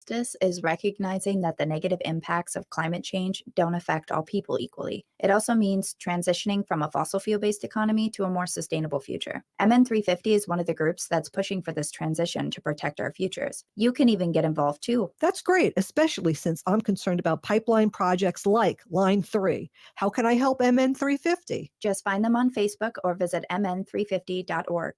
justice is recognizing that the negative impacts of climate change don't affect all people equally. It also means transitioning from a fossil fuel-based economy to a more sustainable future. MN350 is one of the groups that's pushing for this transition to protect our futures. You can even get involved too. That's great, especially since I'm concerned about pipeline projects like Line 3. How can I help MN350? Just find them on Facebook or visit mn350.org.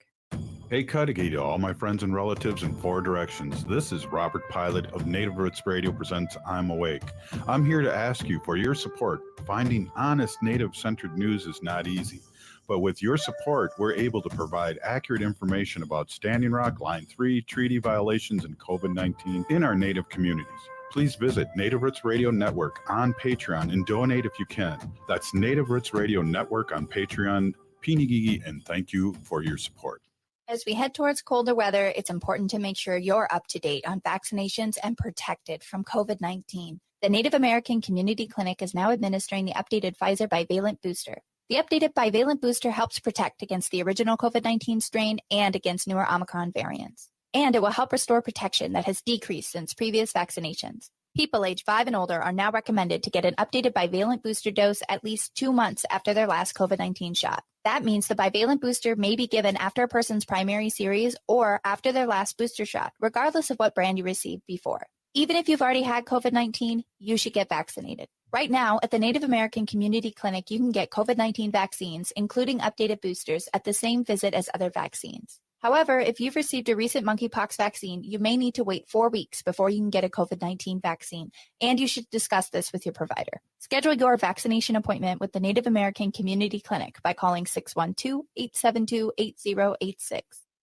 Hey, Cudahy to all my friends and relatives in four directions. This is Robert Pilot of Native Roots Radio presents I'm Awake. I'm here to ask you for your support. Finding honest Native-centered news is not easy. But with your support, we're able to provide accurate information about Standing Rock, Line 3, treaty violations, and COVID-19 in our Native communities. Please visit Native Roots Radio Network on Patreon and donate if you can. That's Native Roots Radio Network on Patreon. Pinigigi, and thank you for your support. As we head towards colder weather, it's important to make sure you're up to date on vaccinations and protected from COVID-19. The Native American Community Clinic is now administering the updated Pfizer bivalent booster. The updated bivalent booster helps protect against the original COVID-19 strain and against newer Omicron variants. And it will help restore protection that has decreased since previous vaccinations. People age 5 and older are now recommended to get an updated bivalent booster dose at least 2 months after their last COVID-19 shot. That means the bivalent booster may be given after a person's primary series or after their last booster shot, regardless of what brand you received before. Even if you've already had COVID-19, you should get vaccinated. Right now, at the Native American Community Clinic, you can get COVID-19 vaccines, including updated boosters, at the same visit as other vaccines. However, if you've received a recent monkeypox vaccine, you may need to wait 4 weeks before you can get a COVID-19 vaccine, and you should discuss this with your provider. Schedule your vaccination appointment with the Native American Community Clinic by calling 612-872-8086.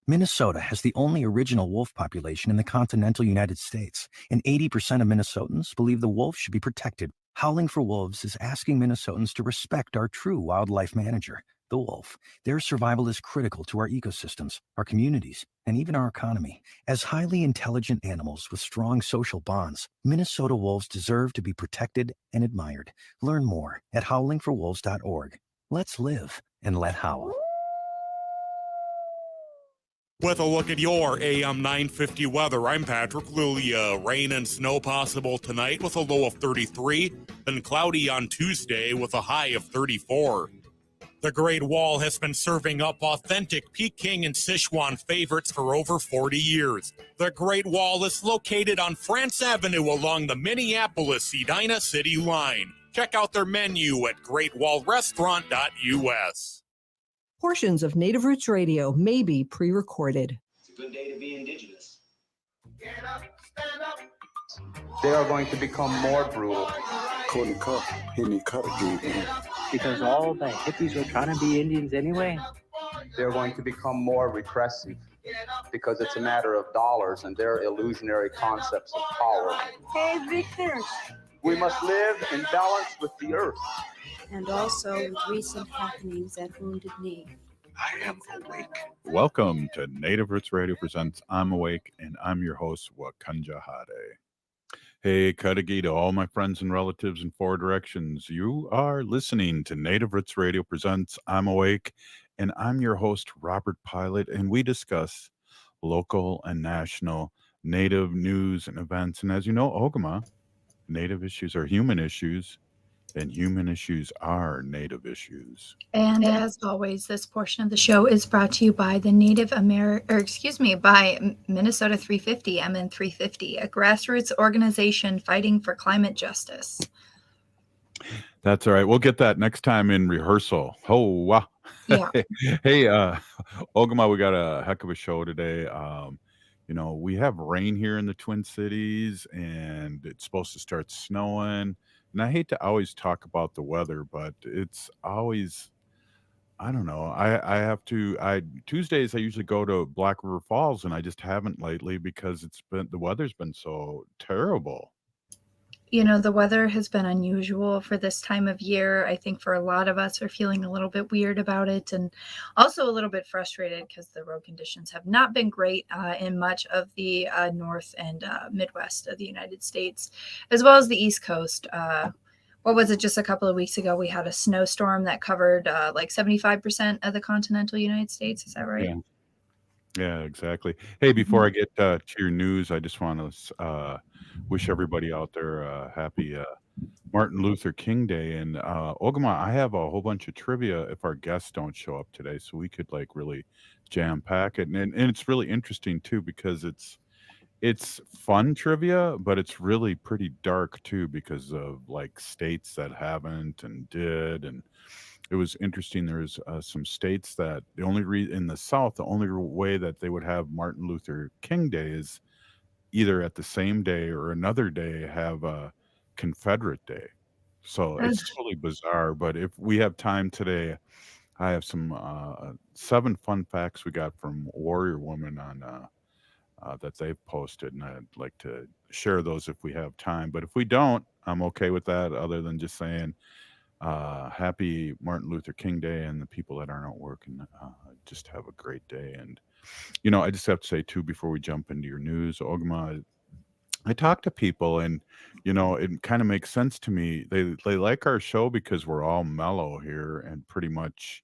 Minnesota has the only original wolf population in the continental United States, and 80% of Minnesotans believe the wolf should be protected. Howling for Wolves is asking Minnesotans to respect our true wildlife manager, the wolf. Their survival is critical to our ecosystems, our communities, and even our economy. As highly intelligent animals with strong social bonds, Minnesota wolves deserve to be protected and admired. Learn more at howlingforwolves.org. Let's live and let howl. With a look at your AM 950 weather, I'm Patrick Lulia. Rain and snow possible tonight with a low of 33, then cloudy on Tuesday with a high of 34. The Great Wall has been serving up authentic Peking and Sichuan favorites for over 40 years. The Great Wall is located on France Avenue along the Minneapolis-Edina City line. Check out their menu at greatwallrestaurant.us. Portions of Native Roots Radio may be pre-recorded. It's a good day to be indigenous. Get up, stand up. They are going to become more brutal. Because all the hippies were trying to be Indians anyway. They're going to become more repressive because it's a matter of dollars and their illusionary concepts of power. Hey, Victor. We must live in balance with the earth. And also with recent happenings at Wounded Knee. I am awake. Welcome to Native Roots Radio presents I'm Awake, and I'm your host, Wakanja Hade. Hey, Cudahy to all my friends and relatives in four directions. You are listening to Native Roots Radio presents I'm Awake, and I'm your host, Robert Pilot, and we discuss local and national Native news and events. And as you know, Ogama, Native issues are human issues, and human issues are Native issues. And as always, this portion of the show is brought to you by the by Minnesota 350, MN 350, a grassroots organization fighting for climate justice. That's all right. We'll get that next time in rehearsal. Oh, wow. Yeah. Hey, Ogama, we got a heck of a show today. We have rain here in the Twin Cities, and it's supposed to start snowing. And I hate to always talk about the weather, but it's always, I don't know. Tuesdays I usually go to Black River Falls, and I just haven't lately because the weather's been so terrible. You know, the weather has been unusual for this time of year. I think for a lot of us are feeling a little bit weird about it, and also a little bit frustrated because the road conditions have not been great in much of the north and Midwest of the United States, as well as the East Coast. What was it? Just a couple of weeks ago, we had a snowstorm that covered like 75% of the continental United States. Is that right? Yeah, exactly. Hey, before I get to your news, I just want to wish everybody out there happy Martin Luther King Day. And Ogama, I have a whole bunch of trivia if our guests don't show up today, so we could like really jam pack it. And it's really interesting too because it's fun trivia, but it's really pretty dark too because of like states that haven't and did. And it was interesting. There's some states that the only in the South, the only way that they would have Martin Luther King Day is either at the same day or another day have a Confederate Day. So Ugh. it's totally bizarre. But if we have time today, I have some 7 fun facts we got from Warrior Woman on that they've posted, and I'd like to share those if we have time. But if we don't, I'm okay with that. Other than just saying happy Martin Luther King Day, and the people that aren't out working just have a great day. And I just have to say too before we jump into your news, Ogma, I talk to people, and it kind of makes sense to me. They like our show because we're all mellow here, and pretty much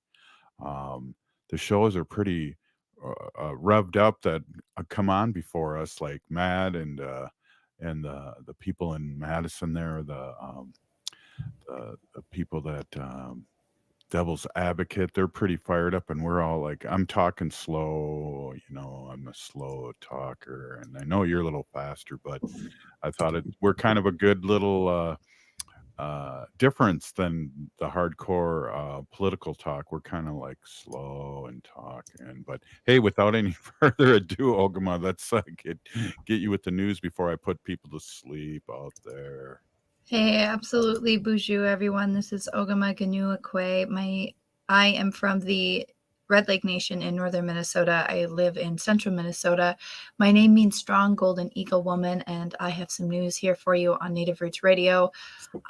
the shows are pretty revved up that come on before us, like Matt and the people in Madison there, the people that Devil's Advocate, they're pretty fired up, and we're all like, I'm talking slow, I'm a slow talker, and I know you're a little faster, but I thought we're kind of a good little difference than the hardcore political talk. We're kind of like slow and talking. But hey, without any further ado, Ogama, let's get you with the news before I put people to sleep out there. Hey, absolutely. Bonjour, everyone. This is Ogama Ganuakwe. I am from the Red Lake Nation in northern Minnesota. I live in central Minnesota. My name means strong golden eagle woman, and I have some news here for you on Native Roots Radio.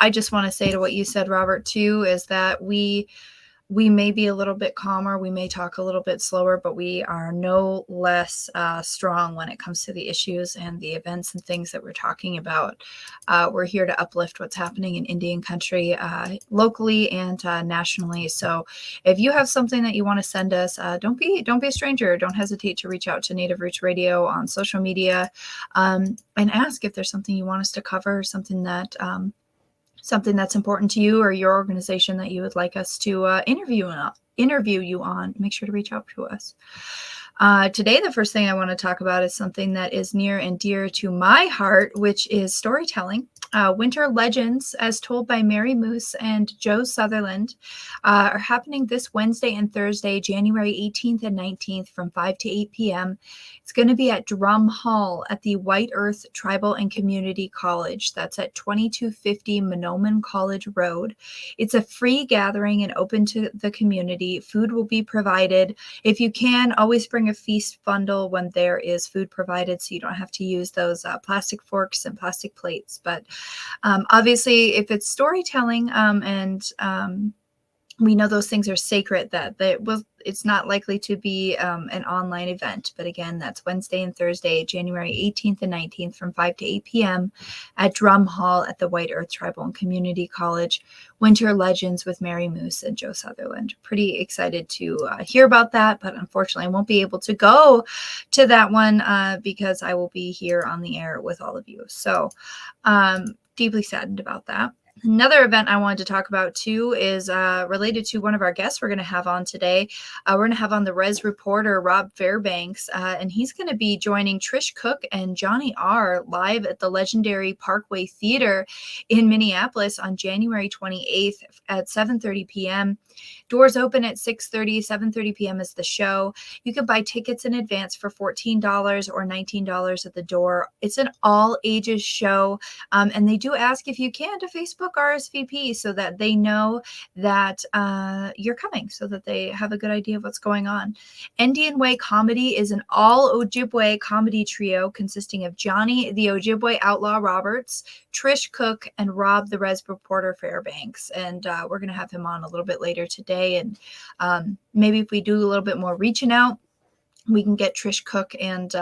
I just want to say to what you said, Robert, too, is that we may be a little bit calmer. We may talk a little bit slower, but we are no less strong when it comes to the issues and the events and things that we're talking about. We're here to uplift what's happening in Indian country locally and nationally. So if you have something that you want to send us, don't be a stranger. Don't hesitate to reach out to Native Roots Radio on social media and ask if there's something you want us to cover, something that's important to you or your organization that you would like us to interview you on. Make sure to reach out to us. Today, the first thing I want to talk about is something that is near and dear to my heart, which is storytelling. Winter Legends, as told by Mary Moose and Joe Sutherland, are happening this Wednesday and Thursday, January 18th and 19th from 5 to 8 p.m. It's going to be at Drum Hall at the White Earth Tribal and Community College. That's at 2250 Monoman College Road. It's a free gathering and open to the community. Food will be provided. If you can, always bring a feast bundle when there is food provided so you don't have to use those plastic forks and plastic plates. But obviously, if it's storytelling and we know those things are sacred, it's not likely to be an online event. But again, that's Wednesday and Thursday, January 18th and 19th from 5 to 8 p.m. at Drum Hall at the White Earth Tribal and Community College. Winter Legends with Mary Moose and Joe Sutherland. Pretty excited to hear about that, but unfortunately I won't be able to go to that one because I will be here on the air with all of you. So deeply saddened about that. Another event I wanted to talk about too is related to one of our guests we're going to have on today. We're going to have on the Res reporter, Rob Fairbanks, and he's going to be joining Trish Cook and Johnny R. live at the legendary Parkway Theater in Minneapolis on January 28th at 7:30 p.m. Doors open at 6:30, 7:30 p.m. is the show. You can buy tickets in advance for $14 or $19 at the door. It's an all ages show, and they do ask if you can to Facebook RSVP so that they know that you're coming, so that they have a good idea of what's going on. Indian Way Comedy is an all Ojibwe comedy trio consisting of Johnny the Ojibwe Outlaw Roberts, Trish Cook, and Rob the Res reporter Fairbanks. And we're going to have him on a little bit later today. And maybe if we do a little bit more reaching out, we can get Trish Cook and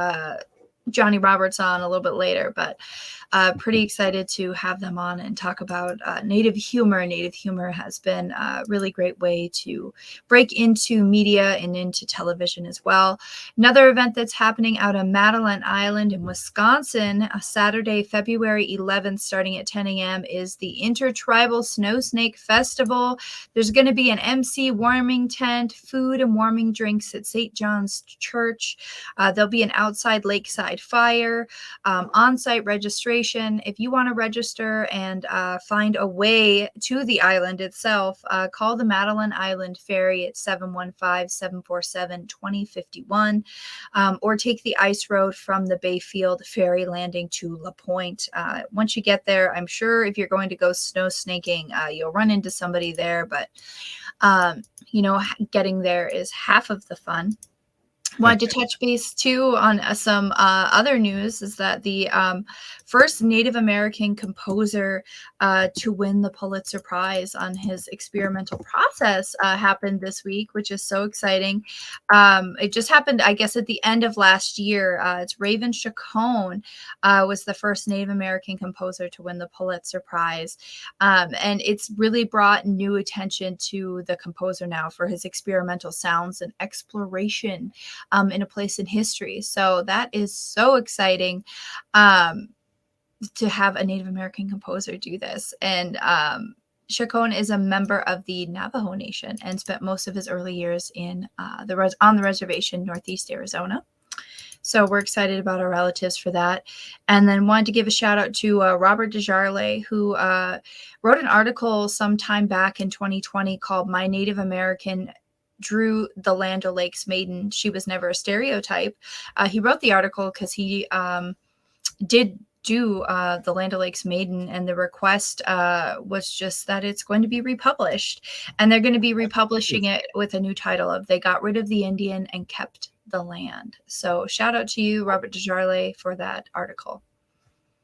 Johnny Roberts on a little bit later, but pretty excited to have them on and talk about Native humor. Native humor has been a really great way to break into media and into television as well. Another event that's happening out on Madeline Island in Wisconsin, Saturday, February 11th, starting at 10 a.m., is the Intertribal Snow Snake Festival. There's going to be an MC warming tent, food and warming drinks at St. John's Church. There'll be an outside lakeside fire, on-site registration. If you want to register and find a way to the island itself, call the Madeline Island Ferry at 715-747-2051, or take the ice road from the Bayfield Ferry landing to La Pointe. Once you get there, I'm sure if you're going to go snow snaking, you'll run into somebody there, but getting there is half of the fun. Wanted to touch base too on some other news is that the first Native American composer to win the Pulitzer Prize on his experimental process happened this week, which is so exciting. It just happened, I guess, at the end of last year. It's Raven Chacon was the first Native American composer to win the Pulitzer Prize. And it's really brought new attention to the composer now for his experimental sounds and exploration in a place in history. So that is so exciting to have a Native American composer do this. And Chacon is a member of the Navajo Nation and spent most of his early years in on the reservation Northeast Arizona. So we're excited about our relatives for that. And then wanted to give a shout out to Robert Desjardins, who wrote an article sometime back in 2020 called "My Native American Drew the Land O'Lakes Maiden. She was never a stereotype." He wrote the article because he did do the Land O'Lakes Maiden, and the request was just that it's going to be republished. And they're going to be republishing it with a new title of "They Got Rid of the Indian and Kept the Land." So shout out to you, Robert Desjardins, for that article.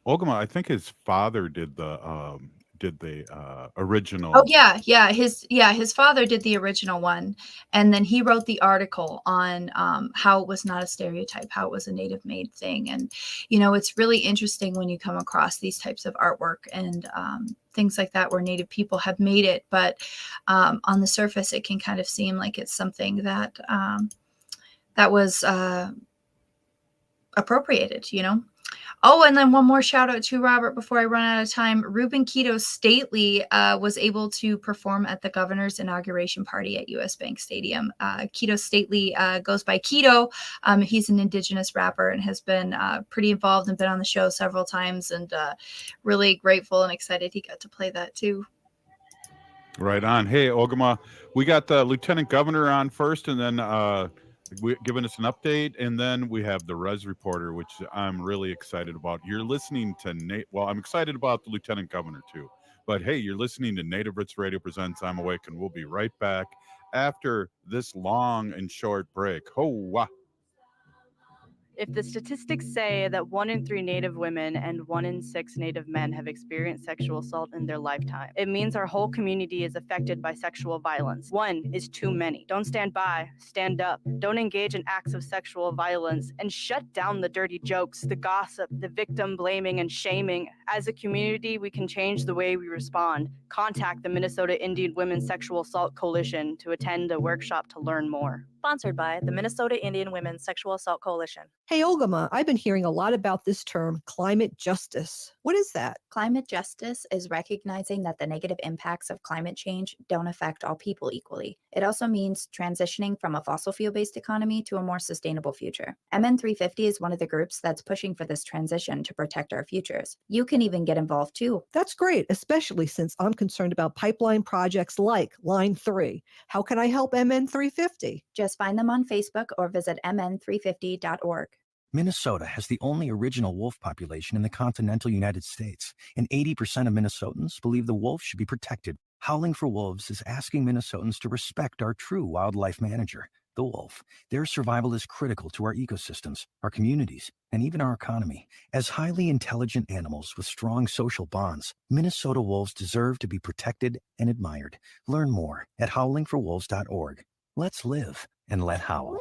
Ogama, I think his father did the original. Oh yeah. His father did the original one, and then he wrote the article on how it was not a stereotype, how it was a native made thing. And it's really interesting when you come across these types of artwork and things like that where Native people have made it, but on the surface it can kind of seem like it's something that that was appropriated, Oh, and then one more shout out to Robert before I run out of time. Ruben Keto Stately was able to perform at the governor's inauguration party at US Bank Stadium. Keto Stately goes by Keto. He's an Indigenous rapper and has been pretty involved and been on the show several times, and really grateful and excited he got to play that too. Right on. Hey, Ogama, we got the Lieutenant Governor on first, and then giving us an update, and then we have the Res Reporter, which I'm really excited about. You're listening to I'm excited about the Lieutenant Governor too, but hey, you're listening to Native Roots Radio Presents I'm Awake, and we'll be right back after this long and short break. Ho-wah. If the statistics say that 1 in 3 Native women and 1 in 6 Native men have experienced sexual assault in their lifetime, it means our whole community is affected by sexual violence. 1 is too many. Don't stand by, stand up. Don't engage in acts of sexual violence, and shut down the dirty jokes, the gossip, the victim blaming and shaming. As a community, we can change the way we respond. Contact the Minnesota Indian Women's Sexual Assault Coalition to attend a workshop to learn more. Sponsored by the Minnesota Indian Women's Sexual Assault Coalition. Hey, Ogama, I've been hearing a lot about this term, climate justice. What is that? Climate justice is recognizing that the negative impacts of climate change don't affect all people equally. It also means transitioning from a fossil fuel-based economy to a more sustainable future. MN350 is one of the groups that's pushing for this transition to protect our futures. You can even get involved too. That's great, especially since I'm concerned about pipeline projects like Line 3. How can I help MN350? Just find them on Facebook or visit mn350.org. Minnesota has the only original wolf population in the continental United States, and 80% of Minnesotans believe the wolf should be protected. Howling for Wolves is asking Minnesotans to respect our true wildlife manager, the wolf. Their survival is critical to our ecosystems, our communities, and even our economy. As highly intelligent animals with strong social bonds, Minnesota wolves deserve to be protected and admired. Learn more at howlingforwolves.org. Let's live and let howl.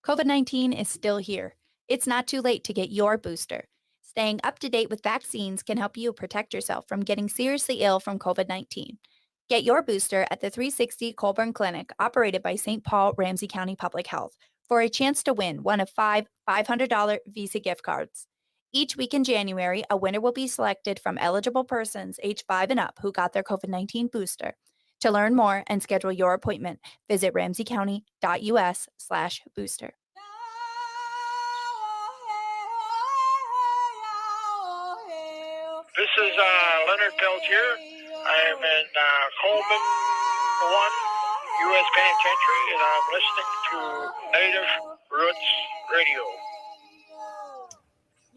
COVID-19 is still here. It's not too late to get your booster. Staying up to date with vaccines can help you protect yourself from getting seriously ill from COVID-19. Get your booster at the 360 Colburn Clinic, operated by St. Paul Ramsey County Public Health, for a chance to win one of 5 $500 Visa gift cards. Each week in January, a winner will be selected from eligible persons age 5 and up who got their COVID-19 booster. To learn more and schedule your appointment, visit ramseycounty.us/booster. This is Leonard Peltier. I am in Coleman 1, U.S. Penitentiary, and I'm listening to Native Roots Radio.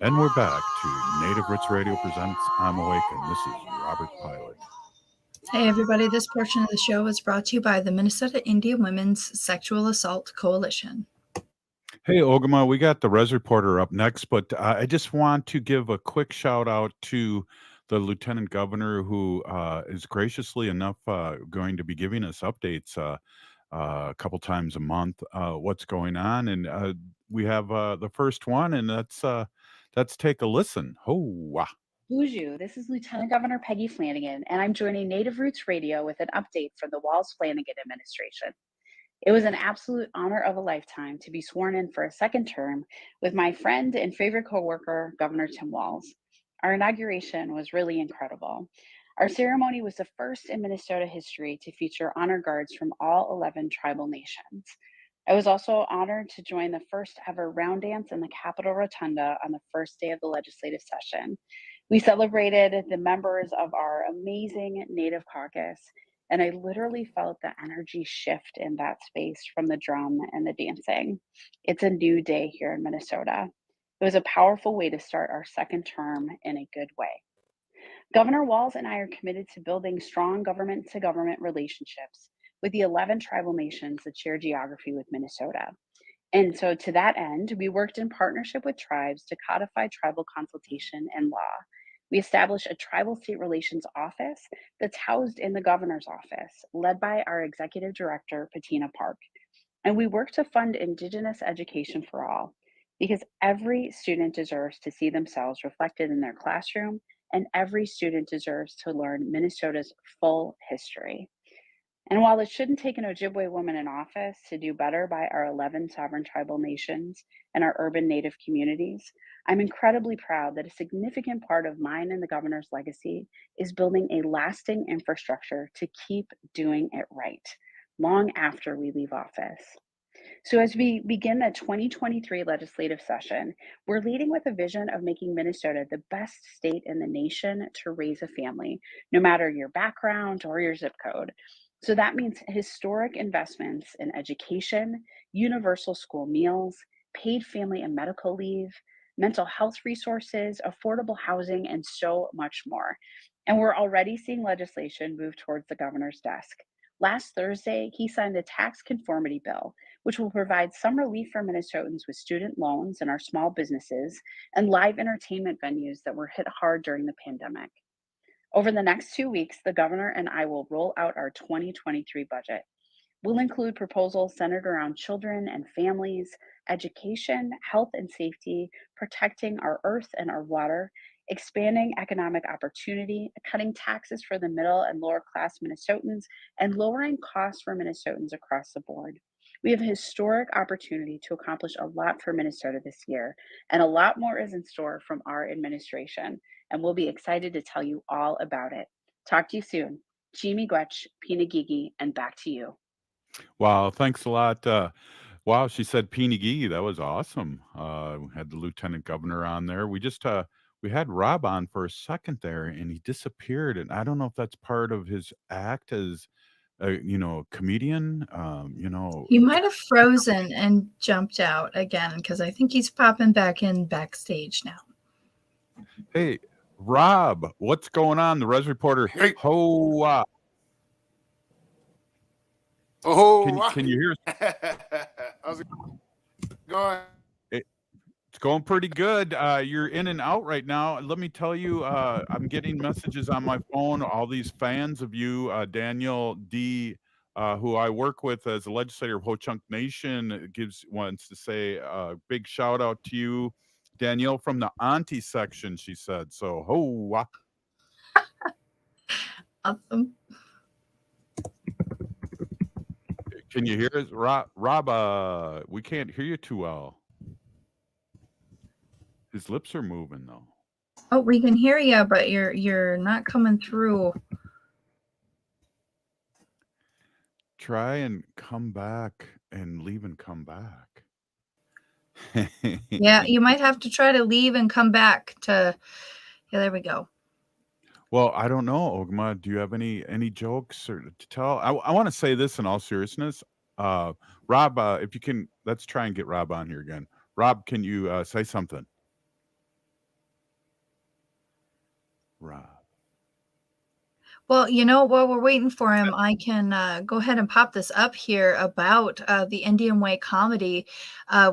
And we're back to Native Roots Radio presents I'm Awake, and this is Robert Pilot. Hey everybody, this portion of the show is brought to you by the Minnesota Indian Women's Sexual Assault Coalition. Hey, Ogama, we got the Res Reporter up next, but I just want to give a quick shout out to the Lieutenant Governor who is graciously enough going to be giving us updates a couple times a month, what's going on. And we have the first one, and let's take a listen. Ho-wah. Bonjour, this is Lieutenant Governor Peggy Flanagan, and I'm joining Native Roots Radio with an update from the Walz-Flanagan administration. It was an absolute honor of a lifetime to be sworn in for a second term with my friend and favorite coworker, Governor Tim Walz. Our inauguration was really incredible. Our ceremony was the first in Minnesota history to feature honor guards from all 11 tribal nations. I was also honored to join the first ever round dance in the Capitol Rotunda on the first day of the legislative session. We celebrated the members of our amazing Native caucus, and I literally felt the energy shift in that space from the drum and the dancing. It's a new day here in Minnesota. It was a powerful way to start our second term in a good way. Governor Walz and I are committed to building strong government-to-government relationships with the 11 tribal nations that share geography with Minnesota. And so to that end, we worked in partnership with tribes to codify tribal consultation and law. We established a tribal state relations office that's housed in the governor's office, led by our executive director, Patina Park. And we work to fund Indigenous education for all, because every student deserves to see themselves reflected in their classroom, and every student deserves to learn Minnesota's full history. And while it shouldn't take an Ojibwe woman in office to do better by our 11 sovereign tribal nations and our urban Native communities, I'm incredibly proud that a significant part of mine and the governor's legacy is building a lasting infrastructure to keep doing it right, long after we leave office. So as we begin the 2023 legislative session, we're leading with a vision of making Minnesota the best state in the nation to raise a family, no matter your background or your zip code. So that means historic investments in education, universal school meals, paid family and medical leave, mental health resources, affordable housing, and so much more. And we're already seeing legislation move towards the governor's desk. Last Thursday, he signed the tax conformity bill, which will provide some relief for Minnesotans with student loans and our small businesses and live entertainment venues that were hit hard during the pandemic. Over the next 2 weeks, the governor and I will roll out our 2023 budget. We'll include proposals centered around children and families, education, health and safety, protecting our earth and our water, expanding economic opportunity, cutting taxes for the middle and lower class Minnesotans, and lowering costs for Minnesotans across the board. We have a historic opportunity to accomplish a lot for Minnesota this year, and a lot more is in store from our administration, and we'll be excited to tell you all about it. Talk to you soon. Jimmy Gwetch, Pinagigi, and back to you. Wow, thanks a lot. Wow, she said Pinagigi. That was awesome. We had the Lieutenant Governor on there. We just we had Rob on for a second there, and he disappeared. And I don't know if that's part of his act as a comedian. He might have frozen and jumped out again, because I think he's popping back in backstage now. Hey, Rob, what's going on? The Res Reporter. Hey. Ho! Oh, Can you hear us? how's it going? It's going pretty good. You're in and out right now. Let me tell you, I'm getting messages on my phone. All these fans of you, Daniel D. who I work with as a legislator of Ho Chunk Nation, wants to say a big shout out to you, Danielle, from the Auntie section, she said. So, ho. Awesome. Can you hear us? Rob, we can't hear you too well. His lips are moving, though. Oh, we can hear you, but you're not coming through. Try and come back and leave and come back. Yeah, you might have to try to leave and come back to. Yeah, there we go. Well, I don't know, Ogma. Do you have any jokes or to tell? I want to say this in all seriousness. Rob, if you can, let's try and get Rob on here again. Rob, can you say something? Rob. Well, while we're waiting for him, I can go ahead and pop this up here about the Indian Way comedy,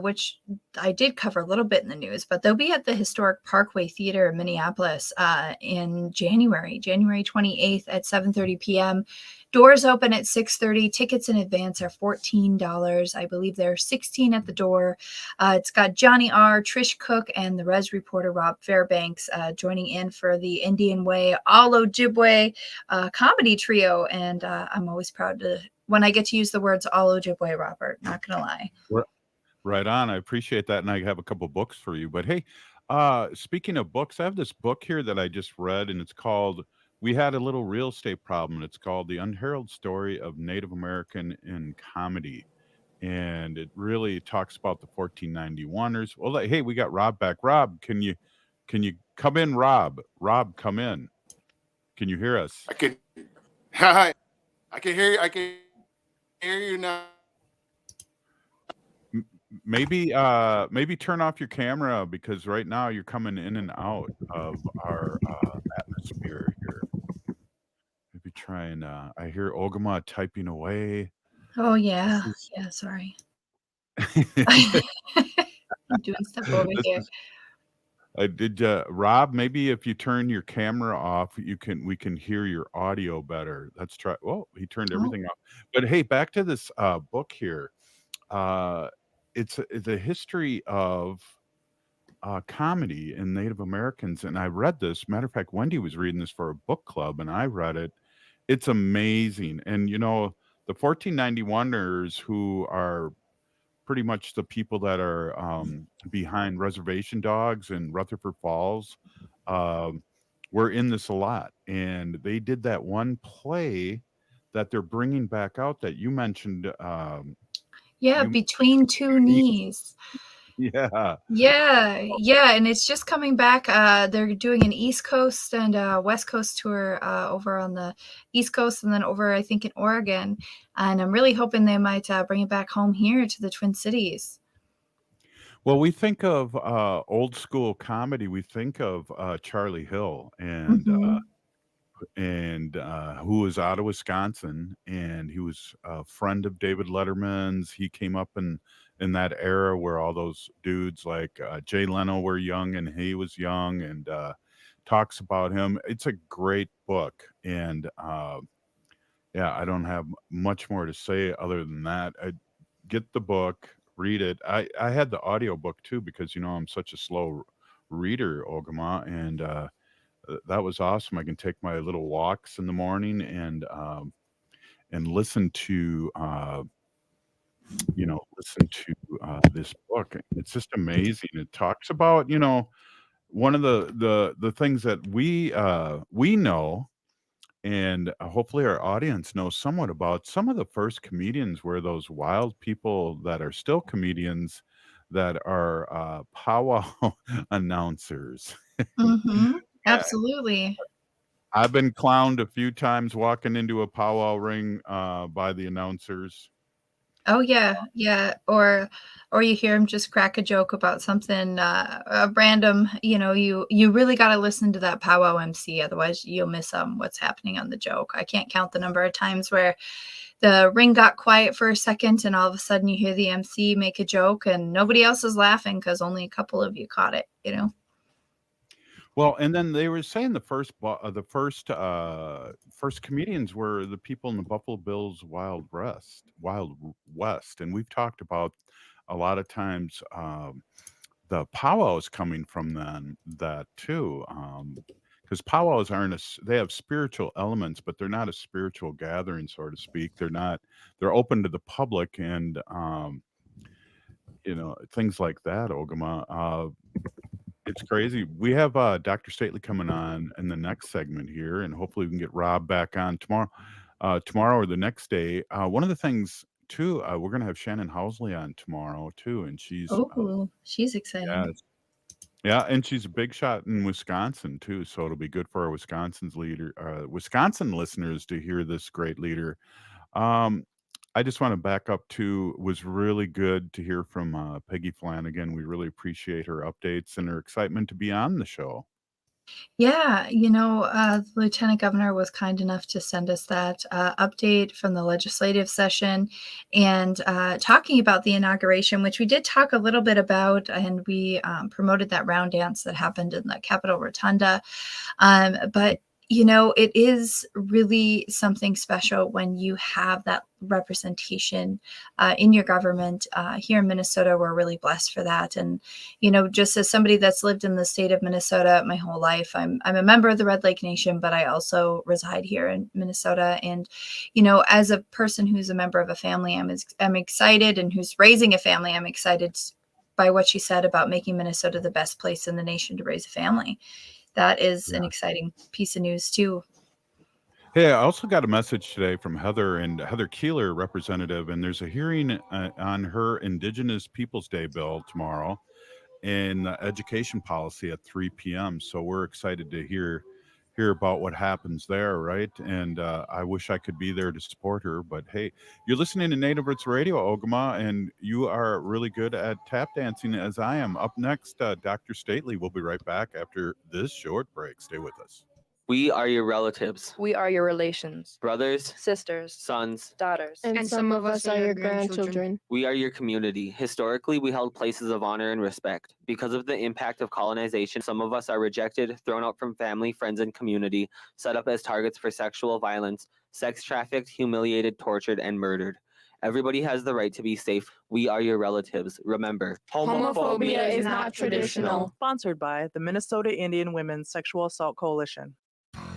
which I did cover a little bit in the news, but they'll be at the Historic Parkway Theater in Minneapolis in January 28th at 7:30 p.m. Doors open at 6:30. Tickets in advance are $14. I believe there are 16 at the door. It's got Johnny R., Trish Cook, and the Res reporter Rob Fairbanks joining in for the Indian Way All Ojibwe comedy trio. And I'm always proud when I get to use the words All Ojibwe, Robert. Not gonna lie. Right on. I appreciate that, and I have a couple books for you. But hey, speaking of books, I have this book here that I just read, and it's called We Had a Little Real Estate Problem. It's called The Unheralded Story of Native American in Comedy. And it really talks about the 1491ers. Well, hey, we got Rob back. Rob, can you come in, Rob? Rob, come in. Can you hear us? I can. Hi. I can hear you. I can hear you now. Maybe turn off your camera, because right now you're coming in and out of our atmosphere here. Maybe try and I hear Ogama typing away. Oh yeah. Yeah, sorry. I'm doing stuff over here. I did, Rob. Maybe if you turn your camera off, we can hear your audio better. Let's try. Well, he turned everything off. But hey, back to this book here. It's a history of comedy in Native Americans, and I read this. Matter of fact, Wendy was reading this for a book club, and I read it. It's amazing, and the 1491ers, who are pretty much the people that are behind Reservation Dogs in Rutherford Falls, were in this a lot, and they did that one play that they're bringing back out that you mentioned. Yeah, Between Two Knees. Yeah. Yeah, and it's just coming back. They're doing an East Coast and West Coast tour over on the East Coast, and then over, I think, in Oregon. And I'm really hoping they might bring it back home here to the Twin Cities. Well, we think of old school comedy. We think of Charlie Hill, and who was out of Wisconsin, and he was a friend of David Letterman's. He came up in that era where all those dudes like Jay Leno were young and he was young, and talks about him. It's a great book, and yeah, I don't have much more to say other than that. Get the book, read it. I had the audio book too, because I'm such a slow reader, Ogama, and that was awesome. I can take my little walks in the morning and listen to this book. It's just amazing. It talks about one of the things that we know, and hopefully our audience knows somewhat about. Some of the first comedians were those wild people that are still comedians, that are powwow announcers. Absolutely. I've been clowned a few times walking into a powwow ring by the announcers. Oh yeah. Or you hear him just crack a joke about something random. You really got to listen to that powwow MC, otherwise you'll miss what's happening on the joke. I can't count the number of times where the ring got quiet for a second, and all of a sudden you hear the MC make a joke, and nobody else is laughing because only a couple of you caught it. Well, and then they were saying first comedians were the people in the Buffalo Bills Wild West, and we've talked about a lot of times the powwows coming from that too. Because powwows they have spiritual elements, but they're not a spiritual gathering, so to speak. They're open to the public, and things like that, Ogama. It's crazy. We have Dr. Stately coming on in the next segment here, and hopefully we can get Rob back on tomorrow or the next day. One of the things too, we're going to have Shannon Housley on tomorrow too, and she's she's exciting. yeah, and she's a big shot in Wisconsin too, so it'll be good for our Wisconsin listeners to hear this great leader. I just want to back up to was really good to hear from Peggy Flanagan. We really appreciate her updates and her excitement to be on the show. Yeah, the Lieutenant Governor was kind enough to send us that update from the legislative session and talking about the inauguration, which we did talk a little bit about, and we promoted that round dance that happened in the Capitol Rotunda. But it is really something special when you have that representation in your government. Here in Minnesota, we're really blessed for that. And, just as somebody that's lived in the state of Minnesota my whole life, I'm a member of the Red Lake Nation, but I also reside here in Minnesota. And, as a person who's a member of a family, I'm excited, and who's raising a family, I'm excited by what she said about making Minnesota the best place in the nation to raise a family. That is an exciting piece of news too. Hey, I also got a message today from Heather Keeler, representative, and there's a hearing on her Indigenous Peoples Day bill tomorrow in education policy at 3 p.m. So we're excited to hear about what happens there, right? And I wish I could be there to support her, but hey, you're listening to Native Roots Radio, Ogama, and you are really good at tap dancing as I am. Up next, Dr. Stately. We'll be right back after this short break. Stay with us. We are your relatives. We are your relations. Brothers, sisters, sons, daughters. And some of us are your grandchildren. We are your community. Historically, we held places of honor and respect. Because of the impact of colonization, some of us are rejected, thrown out from family, friends, and community, set up as targets for sexual violence, sex trafficked, humiliated, tortured, and murdered. Everybody has the right to be safe. We are your relatives. Remember, homophobia is not traditional. Sponsored by the Minnesota Indian Women's Sexual Assault Coalition.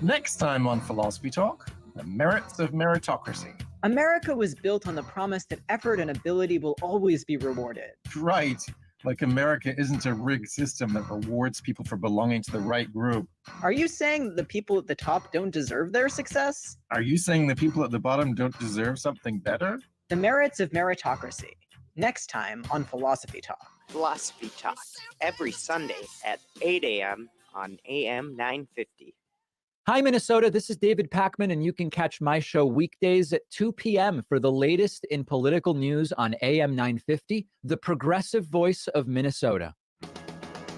Next time on Philosophy Talk, the merits of meritocracy. America was built on the promise that effort and ability will always be rewarded. Right. Like America isn't a rigged system that rewards people for belonging to the right group. Are you saying that the people at the top don't deserve their success? Are you saying the people at the bottom don't deserve something better? The merits of meritocracy. Next time on Philosophy Talk. Philosophy Talk, every Sunday at 8 a.m. on AM 950. Hi, Minnesota. This is David Packman, and you can catch my show weekdays at 2 p.m. for the latest in political news on AM 950, the progressive voice of Minnesota.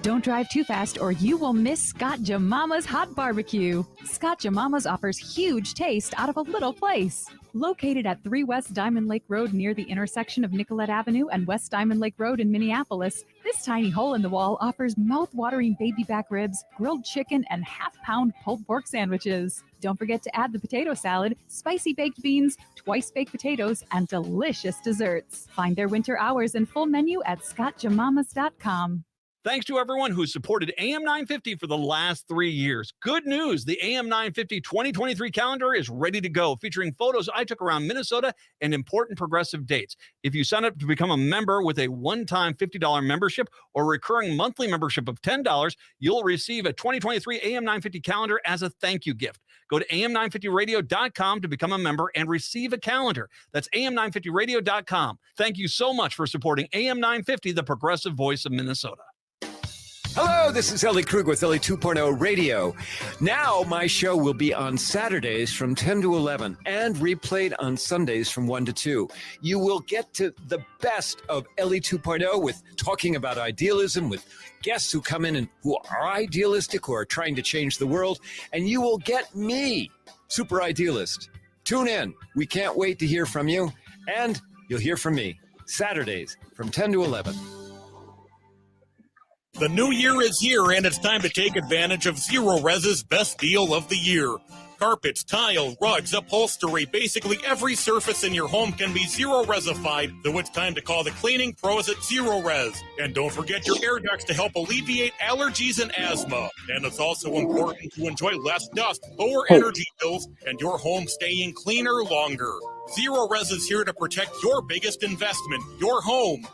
Don't drive too fast or you will miss Scott Jamama's Hot Barbecue. Scott Jamama's offers huge taste out of a little place. Located at 3 West Diamond Lake Road near the intersection of Nicollet Avenue and West Diamond Lake Road in Minneapolis, this tiny hole in the wall offers mouth-watering baby back ribs, grilled chicken, and half-pound pulled pork sandwiches. Don't forget to add the potato salad, spicy baked beans, twice-baked potatoes, and delicious desserts. Find their winter hours and full menu at scottjamamas.com. Thanks to everyone who supported AM 950 for the last 3 years. Good news, the AM 950 2023 calendar is ready to go, featuring photos I took around Minnesota and important progressive dates. If you sign up to become a member with a one-time $50 membership or recurring monthly membership of $10, you'll receive a 2023 AM 950 calendar as a thank you gift. Go to am950radio.com to become a member and receive a calendar. That's am950radio.com. Thank you so much for supporting AM 950, the progressive voice of Minnesota. Hello, this is Ellie Krug with Ellie 2.0 Radio. Now my show will be on Saturdays from 10 to 11 and replayed on Sundays from 1 to 2. You will get to the best of Ellie 2.0 with talking about idealism with guests who come in and who are idealistic, who are trying to change the world. And you will get me, Super Idealist. Tune in. We can't wait to hear from you. And you'll hear from me Saturdays from 10 to 11. The new year is here, and it's time to take advantage of Zero Res's best deal of the year. Carpets, tile, rugs, upholstery, basically every surface in your home can be Zero Resified, so it's time to call the cleaning pros at Zero Res. And don't forget your air ducts to help alleviate allergies and asthma. And it's also important to enjoy less dust, lower energy bills, and your home staying cleaner longer. Zero Res is here to protect your biggest investment, your home.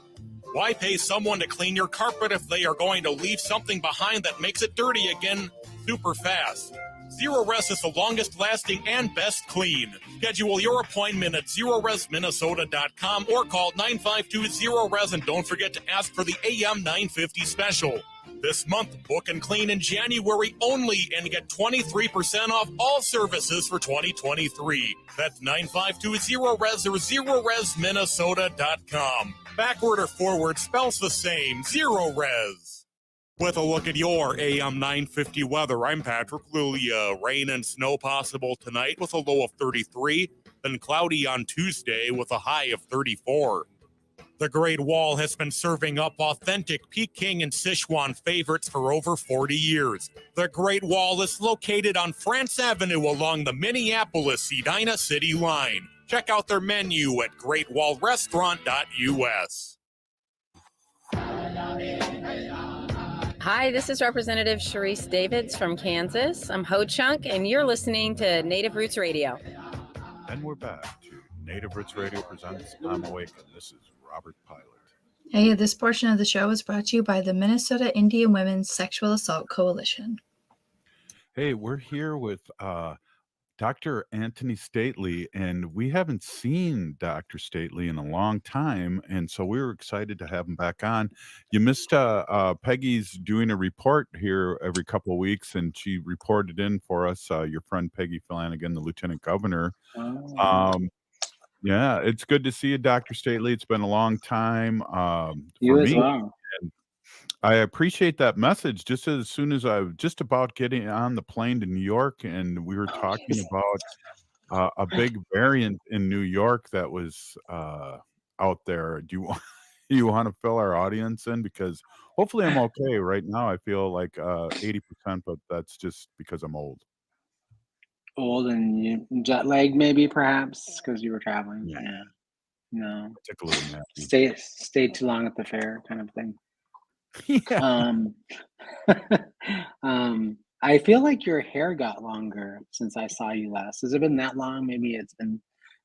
Why pay someone to clean your carpet if they are going to leave something behind that makes it dirty again super fast? Zero Res is the longest lasting and best clean. Schedule your appointment at zeroresminnesota.com or call 952-ZERO-RES, and don't forget to ask for the AM 950 special. This month, book and clean in January only and get 23% off all services for 2023. That's 952-ZERO-RES or zeroresminnesota.com. Backward or forward spells the same. Zero Res. With a look at your AM 950 weather, I'm Patrick Lulia. Rain and snow possible tonight with a low of 33, then cloudy on Tuesday with a high of 34. The Great Wall has been serving up authentic Peking and Sichuan favorites for over 40 years. The Great Wall is located on France Avenue along the Minneapolis-Edina City line. Check out their menu at greatwallrestaurant.us. Hi, this is Representative Sharice Davids from Kansas. I'm Ho Chunk, and you're listening to Native Roots Radio. And we're back to Native Roots Radio presents I'm Awake, and this is Robert Pilot. Hey, this portion of the show is brought to you by the Minnesota Indian Women's Sexual Assault Coalition. Hey, we're here with Dr. Antony Stately, and we haven't seen Dr. Stately in a long time, and so we were excited to have him back on. You missed Peggy's doing a report here every couple of weeks, and she reported in for us, your friend Peggy Flanagan, the Lieutenant Governor. Yeah, it's good to see you, Dr. Stately. It's been a long time You for as me. well. And I appreciate that message. Just as soon as I was just about getting on the plane to New York, and we were talking about a big variant in New York that was out there. Do you want to fill our audience in? Because hopefully I'm okay. Right now I feel like 80%, but that's just because I'm old. Old and jet lagged, maybe perhaps because you were traveling. Yeah. No. I took a little nap. Stayed too long at the fair, kind of thing. Yeah. I feel like your hair got longer since I saw you last. Has it been that long? Maybe it's been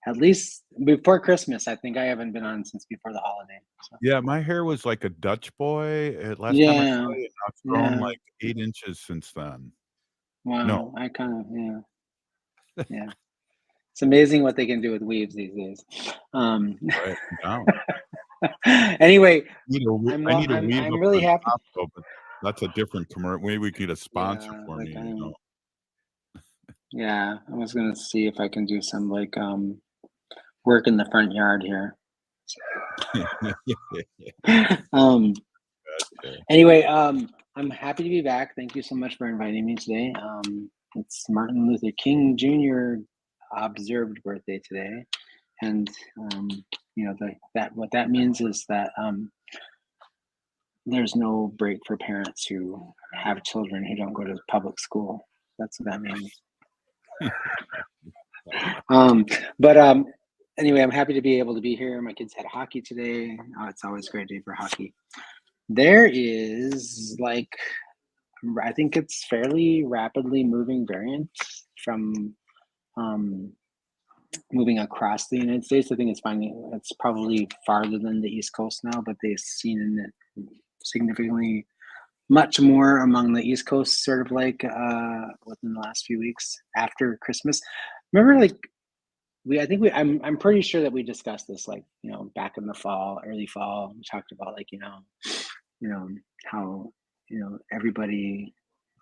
at least before Christmas. I think I haven't been on since before the holiday. So. Yeah, my hair was like a Dutch boy last time I saw you. I've grown like 8 inches since then. Wow. No. I kind of, yeah. It's amazing what they can do with weaves these days. Right. No. Anyway, I need a weave I'm up really on happy. top, though, but that's a different commercial. Maybe we could get a sponsor for me. Yeah, I was gonna see if I can do some like work in the front yard here. Anyway, I'm happy to be back. Thank you so much for inviting me today. It's Martin Luther King Jr. observed birthday today, and what that means is that there's no break for parents who have children who don't go to public school. That's what that means. Anyway, I'm happy to be able to be here. My kids had hockey today. It's always a great day for hockey. There is I think it's fairly rapidly moving variant from moving across the United States. I think it's probably farther than the East Coast now, but they've seen it significantly much more among the East Coast, sort of within the last few weeks after Christmas. Remember, I'm pretty sure that we discussed this, back in the fall, early fall. We talked about how everybody,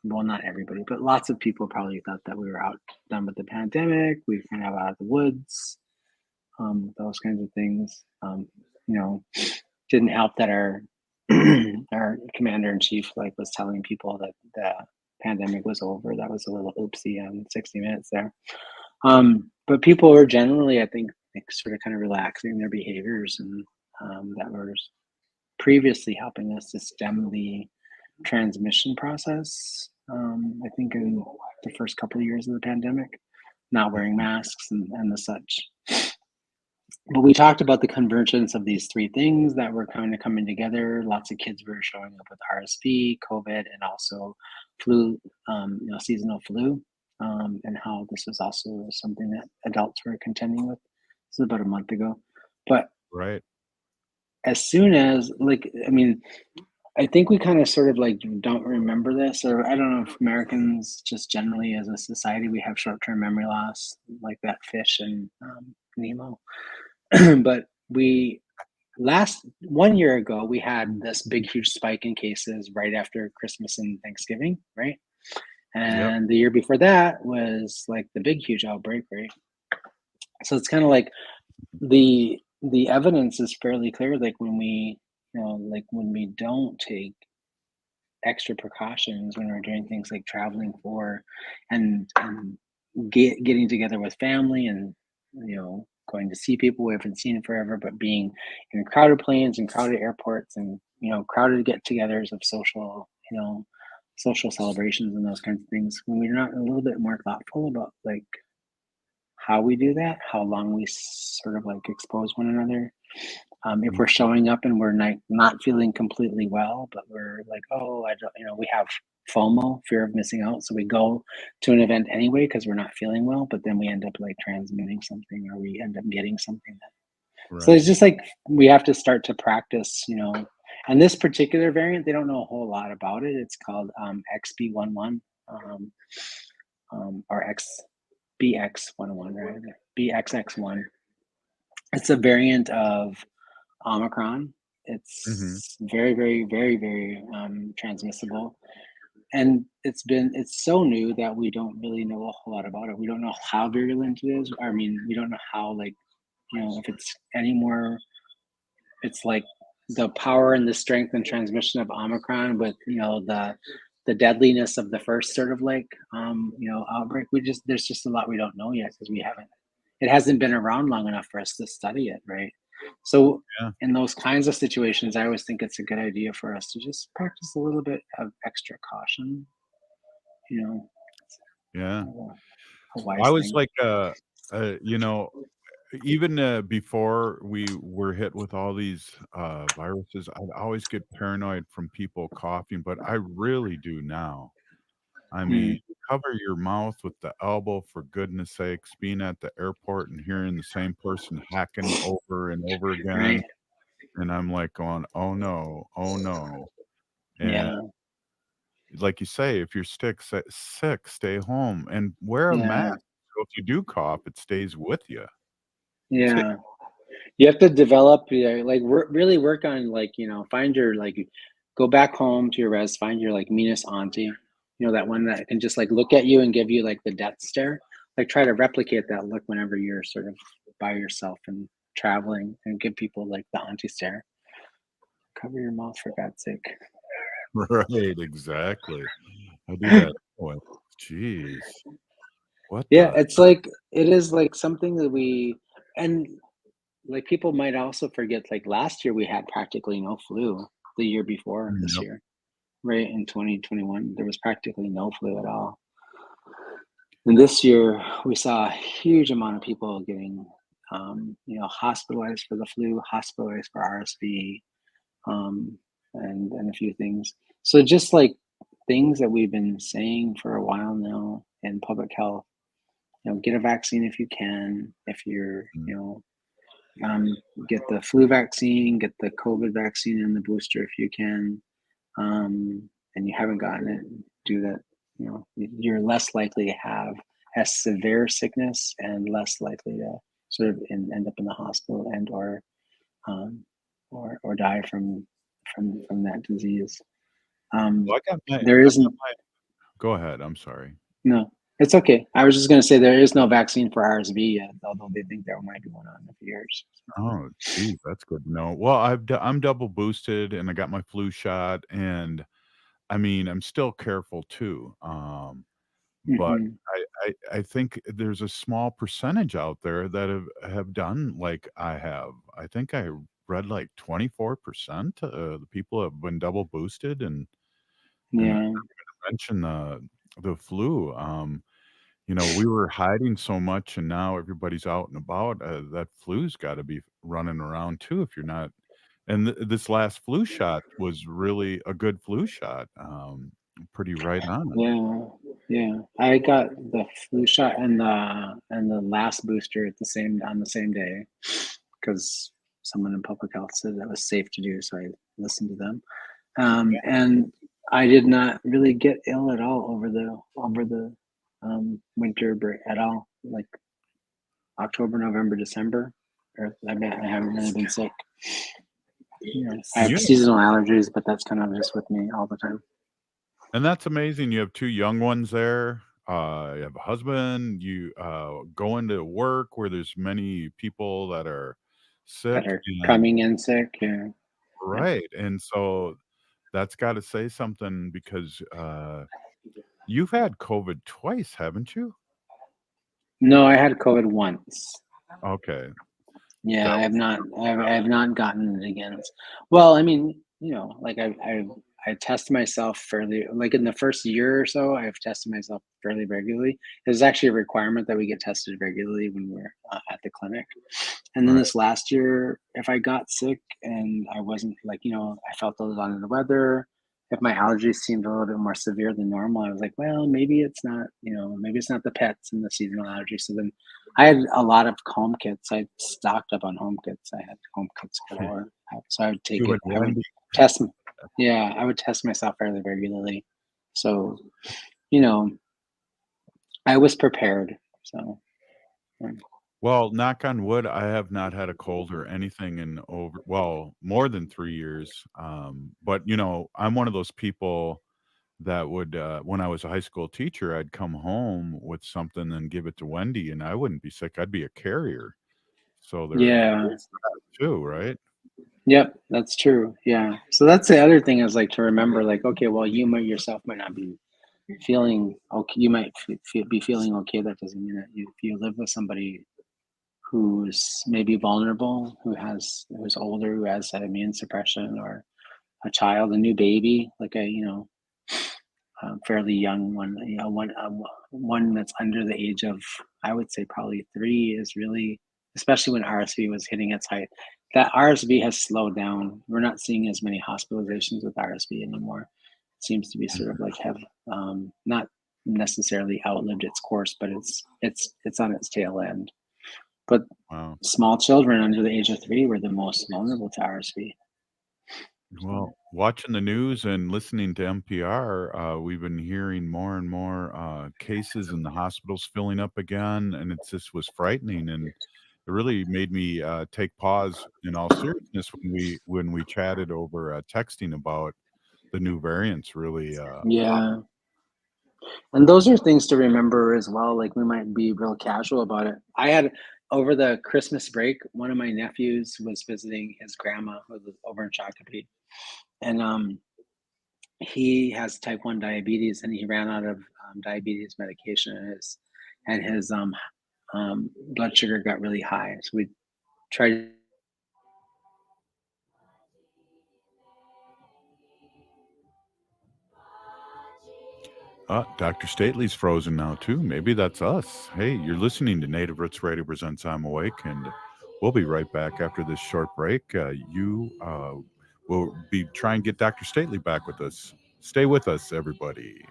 well, not everybody, but lots of people probably thought that we were done with the pandemic. We were kind of out of the woods, those kinds of things. Didn't help that our commander-in-chief was telling people that the pandemic was over. That was a little oopsie on 60 Minutes there. But people were generally, I think, sort of kind of relaxing their behaviors, and that were previously helping us to stem the transmission process. I think in the first couple of years of the pandemic, not wearing masks and the such. But we talked about the convergence of these three things that were kind of coming together. Lots of kids were showing up with RSV, COVID, and also flu, seasonal flu, and how this was also something that adults were contending with. This is about a month ago. But Right. as soon as, I think we kind of sort of like don't remember this, or I don't know if Americans just generally as a society, we have short-term memory loss, like that fish and Nemo. But last 1 year ago, we had this big, huge spike in cases right after Christmas and Thanksgiving, right? And the year before that was like the big, huge outbreak, right? So it's kind of like the evidence is fairly clear. Like when we, when we don't take extra precautions when we're doing things like traveling for and getting together with family and going to see people we haven't seen in forever, but being in crowded planes and crowded airports and crowded get-togethers of social celebrations and those kinds of things. When we're not a little bit more thoughtful about like how we do that, how long we sort of like expose one another. If we're showing up and we're not feeling completely well, but we're like, oh, I don't, we have FOMO, fear of missing out. So we go to an event anyway because we're not feeling well, but then we end up like transmitting something or we end up getting something. So it's just like we have to start to practice, and this particular variant, they don't know a whole lot about it. It's called XB11 or BX11, right? BXX1. It's a variant of Omicron. It's very, very, very, very transmissible. And it's so new that we don't really know a whole lot about it. We don't know how virulent it is. I mean, we don't know how, if it's any more, it's like the power and the strength and transmission of Omicron with, the deadliness of the first sort of outbreak. There's just a lot we don't know yet because it hasn't been around long enough for us to study it, right? So in those kinds of situations, I always think it's a good idea for us to just practice a little bit of extra caution, Yeah. a wise I was thing. like, even before we were hit with all these viruses, I'd always get paranoid from people coughing, but I really do now. I mean, cover your mouth with the elbow for goodness sakes, being at the airport and hearing the same person hacking over and over again. Right. And I'm like going, oh no, oh no. And Yeah. like you say, if you're sick, stay home and wear a mask. So if you do cough, it stays with you. Yeah. You have to develop, really work on, find your, go back home to your res, find your, meanest auntie, that one that can just, look at you and give you, the death stare. Try to replicate that look whenever you're sort of by yourself and traveling and give people, the auntie stare. Cover your mouth, for God's sake. Right, exactly. I do that. Oh, jeez. What? Yeah, it's it is something that and people might also forget, last year we had practically no flu. The year before this year, right, in 2021, there was practically no flu at all. And this year we saw a huge amount of people getting, hospitalized for the flu, hospitalized for RSV, and a few things. So just things that we've been saying for a while now in public health, get a vaccine if you can. If you're, get the flu vaccine, get the COVID vaccine and the booster if you can, and you haven't gotten it, do that. You're less likely to have a severe sickness and less likely to sort of end up in the hospital and or die from that disease. There isn't. Go ahead. I'm sorry. No, it's okay. I was just going to say there is no vaccine for RSV yet, although they think there might be one in a few years. Oh, geez, that's good to know. Well, I'm double boosted and I got my flu shot, and I mean, I'm still careful too. But I think there's a small percentage out there that have done like I have. I think I read 24% of the people have been double boosted, and Yeah. Mention the flu. We were hiding so much, and now everybody's out and about. That flu's got to be running around too. If you're not, and this last flu shot was really a good flu shot. Pretty right on it. Yeah, yeah. I got the flu shot and the last booster at on the same day because someone in public health said that was safe to do, so I listened to them. And I did not really get ill at all over the winter break at all, like October, November, December. I haven't really been sick. I have Yeah. seasonal allergies, but that's kind of just with me all the time. And that's amazing. You have two young ones there. You have a husband. You going to work where there's many people that are sick. That are and- coming in sick. Yeah. Right. And so that's got to say something because you've had COVID twice, haven't you? No, I had COVID once. Okay. Yeah, That I have not gotten it again. Well, I mean, like I test myself fairly, like in the first year or so, I've tested myself fairly regularly. There's actually a requirement that we get tested regularly when we're at the clinic. And then Right. this last year, if I got sick and I wasn't like, I felt a little under the weather, if my allergies seemed a little bit more severe than normal, I was like, well, maybe it's not, maybe it's not the pets and the seasonal allergy. So then I had a lot of home kits. I stocked up on home kits. I had home kits galore. So I would take You it. would I would Wendy. test. Yeah, I would test myself fairly regularly. So, I was prepared. So, Well, knock on wood, I have not had a cold or anything in more than 3 years. But I'm one of those people that would, when I was a high school teacher, I'd come home with something and give it to Wendy, and I wouldn't be sick. I'd be a carrier. So yeah. there's that too, right? Yep, that's true. Yeah. So that's the other thing is like to remember, like, okay, well, you yourself might not be feeling okay. You might be feeling okay. That doesn't mean that if you live with somebody who's maybe vulnerable, who's older, who has had immune suppression, or a child, a new baby, like a fairly young one, one that's under the age of, I would say probably 3 is really, especially when RSV was hitting its height. That RSV has slowed down. We're not seeing as many hospitalizations with RSV anymore. It seems to be sort of like not necessarily outlived its course, but it's on its tail end. But Wow. small children under the age of 3 were the most vulnerable to RSV. Well, watching the news and listening to NPR, we've been hearing more and more cases in the hospitals filling up again, and it just was frightening. And it really made me take pause in all seriousness when we chatted over texting about the new variants. Really, Yeah. And those are things to remember as well. Like we might be real casual about it. I had over the Christmas break, one of my nephews was visiting his grandma who was over in Shakopee. And he has type 1 diabetes and he ran out of diabetes medication and his blood sugar got really high. So we tried. Dr. Stately's frozen now too. Maybe that's us. Hey, you're listening to Native Roots Radio presents I'm Awake, and we'll be right back after this short break. We'll be trying to get Dr. Stately back with us. Stay with us, everybody.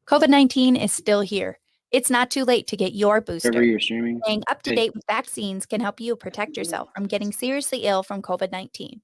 COVID-19 is still here. It's not too late to get your booster. Wherever you're streaming. Staying up to date with vaccines can help you protect yourself from getting seriously ill from COVID-19.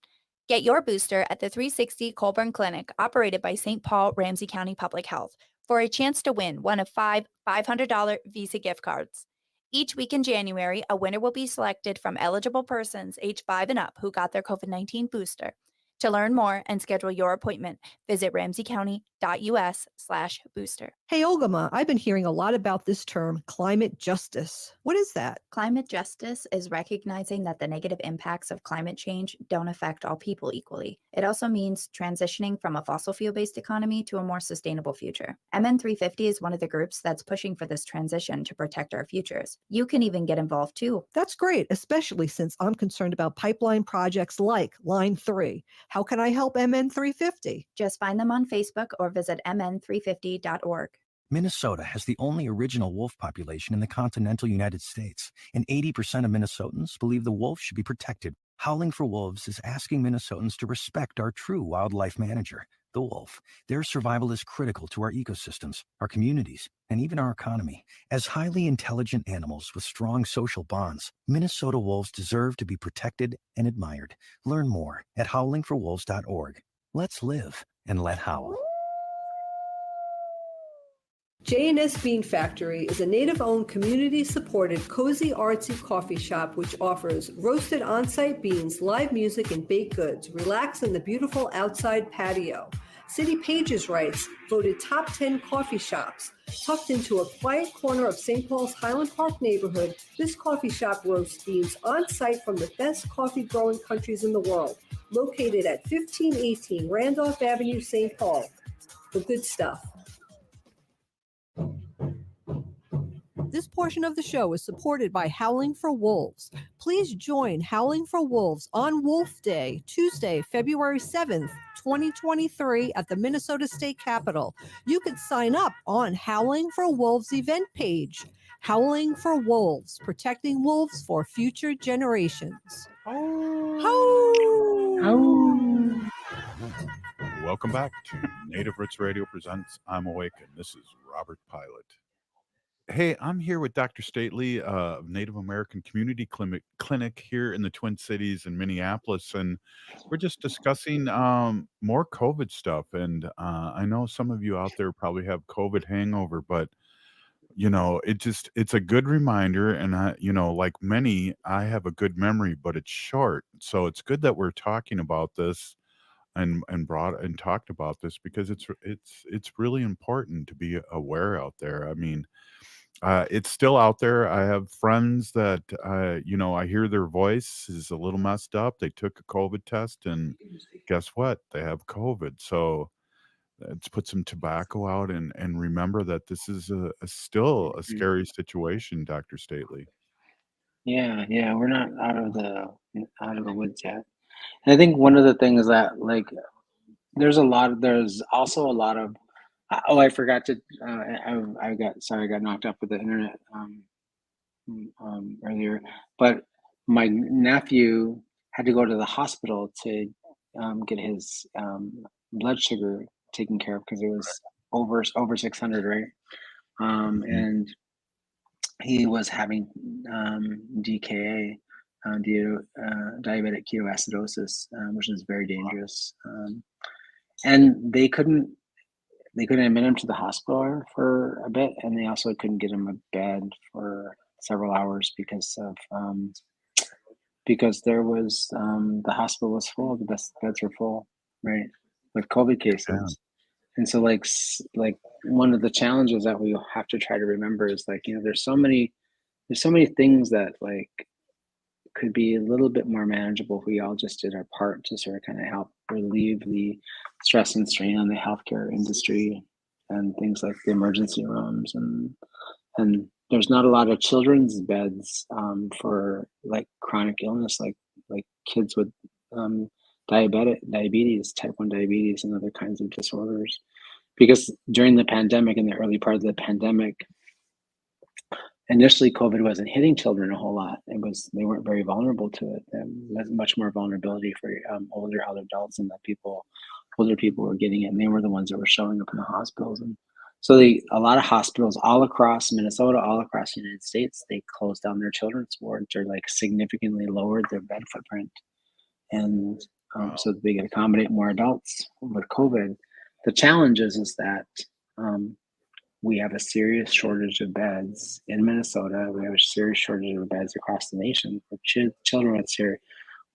Get your booster at the 360 Colburn Clinic, operated by St. Paul Ramsey County Public Health, for a chance to win one of 5 $500 Visa gift cards. Each week in January, a winner will be selected from eligible persons age 5 and up who got their COVID-19 booster. To learn more and schedule your appointment, visit ramseycounty.gov. movement.us/booster. Hey, Olgama, I've been hearing a lot about this term, climate justice. What is that? Climate justice is recognizing that the negative impacts of climate change don't affect all people equally. It also means transitioning from a fossil fuel-based economy to a more sustainable future. MN350 is one of the groups that's pushing for this transition to protect our futures. You can even get involved too. That's great, especially since I'm concerned about pipeline projects like Line 3. How can I help MN350? Just find them on Facebook or visit mn350.org. Minnesota has the only original wolf population in the continental United States, and 80% of Minnesotans believe the wolf should be protected. Howling for Wolves is asking Minnesotans to respect our true wildlife manager, the wolf. Their survival is critical to our ecosystems, our communities, and even our economy. As highly intelligent animals with strong social bonds, Minnesota wolves deserve to be protected and admired. Learn more at howlingforwolves.org. Let's live and let howl. J&S Bean Factory is a native-owned, community-supported, cozy, artsy coffee shop which offers roasted on-site beans, live music, and baked goods. Relax in the beautiful outside patio. City Pages writes, voted top 10 coffee shops. Tucked into a quiet corner of St. Paul's Highland Park neighborhood, this coffee shop roasts beans on-site from the best coffee-growing countries in the world. Located at 1518 Randolph Avenue, St. Paul. The good stuff. This portion of the show is supported by Howling for Wolves. Please join Howling for Wolves on Wolf Day, Tuesday, February 7th, 2023 at the Minnesota State Capitol. You can sign up on Howling for Wolves event page. Howling for Wolves, protecting wolves for future generations. Welcome back to Native Roots Radio Presents I'm Awake, and this is Robert Pilot. Hey, I'm here with Dr. Stately of Native American Community Clinic here in the Twin Cities in Minneapolis, and we're just discussing more COVID stuff. And I know some of you out there probably have COVID hangover, but it's a good reminder. And like many, I have a good memory, but it's short. So it's good that we're talking about this and talked about this, because it's really important to be aware out there. I mean, it's still out there. I have friends that, I hear their voice is a little messed up. They took a COVID test, and guess what? They have COVID. So let's put some tobacco out and remember that this is still a scary situation, Dr. Stately. Yeah, we're not out of the woods yet. And I think one of the things that there's also a lot of I forgot to I got knocked up with the internet earlier, but my nephew had to go to the hospital to get his blood sugar taken care of because it was over 600, right? And he was having DKA, diabetic ketoacidosis, which is very dangerous. And they couldn't admit him to the hospital for a bit, and they also couldn't get him a bed for several hours because there was the hospital was full, the beds were full, right, with COVID cases. Yeah. And so like one of the challenges that we have to try to remember is there's so many things that could be a little bit more manageable if we all just did our part to sort of kind of help relieve the stress and strain on the healthcare industry and things like the emergency rooms, and there's not a lot of children's beds for chronic illness like kids with diabetes, type 1 diabetes, and other kinds of disorders, because during the pandemic, in the early part of the pandemic, initially, COVID wasn't hitting children a whole lot. They weren't very vulnerable to it. There's much more vulnerability for older adults, and older people were getting it, and they were the ones that were showing up in the hospitals. And so a lot of hospitals all across Minnesota, all across the United States, they closed down their children's wards or significantly lowered their bed footprint, and so they could accommodate more adults with COVID. The challenge is that we have a serious shortage of beds in Minnesota. We have a serious shortage of beds across the nation for children